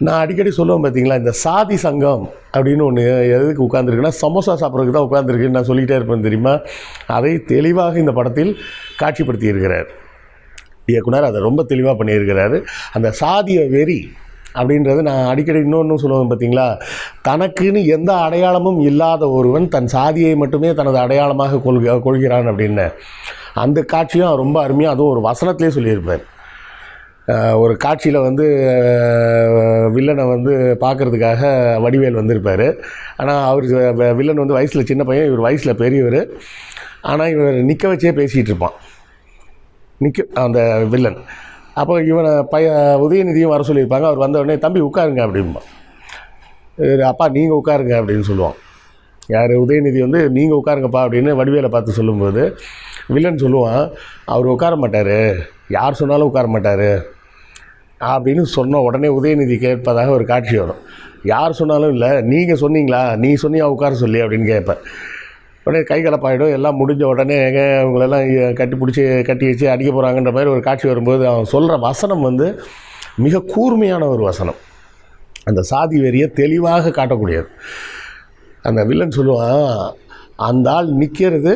நான் அடிக்கடி சொல்லுவேன் பார்த்தீங்களா, இந்த சாதி சங்கம் அப்படின்னு ஒன்று எதுக்கு உட்காந்துருக்குன்னா சமோசா சாப்பிட்றதுக்கு தான் உட்காந்துருக்குன்னு நான் சொல்லிகிட்டே இருப்பேன் தெரியுமா. அதை தெளிவாக இந்த படத்தில் காட்சிப்படுத்தி இருக்கிறார் இயக்குனர். அதை ரொம்ப தெளிவாக பண்ணியிருக்கிறாரு. அந்த சாதிய வெறி அப்படின்றது நான் அடிக்கடி இன்னொன்று சொல்லுவேன் பார்த்தீங்களா, தனக்குன்னு எந்த அடையாளமும் இல்லாத ஒருவன் தன் சாதியை மட்டுமே தனது அடையாளமாக கொள்கிறான் அப்படின்னு. அந்த காட்சியும் ரொம்ப அருமையாக, அதுவும் ஒரு வசனத்திலே சொல்லியிருப்பார். ஒரு காட்சியில் வந்து வில்லனை வந்து பார்க்குறதுக்காக வடிவேல் வந்திருப்பார். ஆனால் அவர் வில்லன் வந்து வயசில் சின்ன பையன், இவர் வயசில் பெரியவர். ஆனால் இவர் நிற்க வச்சே பேசிகிட்டு இருப்பான் அந்த வில்லன். அப்போ இவனை உதயநிதியும் வர சொல்லியிருப்பாங்க. அவர் வந்த உடனே தம்பி உட்காருங்க அப்படிம்பான். அப்பா நீங்கள் உட்காருங்க அப்படின்னு சொல்லுவான். யார்? உதயநிதி வந்து நீங்கள் உட்காருங்கப்பா அப்படின்னு வடிவேலை பார்த்து சொல்லும்போது வில்லன் சொல்லுவான், அவர் உட்கார மாட்டார், யார் சொன்னாலும் உட்கார மாட்டார் அப்படின்னு சொன்ன உடனே உதயநிதி கேட்பதாக ஒரு காட்சி வரும். யார் சொன்னாலும் இல்லை, நீங்கள் சொன்னீங்களா, நீ சொன்னியா உட்கார சொல்லி அப்படின்னு கேட்பேன். உடனே கை கலப்பாயிடும். எல்லாம் முடிஞ்ச உடனே அவங்களெல்லாம் கட்டி வச்சு அடிக்க போகிறாங்கன்ற மாதிரி ஒரு காட்சி வரும்போது அவன் சொல்கிற வசனம் வந்து மிக கூர்மையான ஒரு வசனம். அந்த சாதி வெறியை தெளிவாக காட்டக்கூடியது. அந்த வில்லன் சொல்லுவான், அந்த ஆள் நிற்கிறது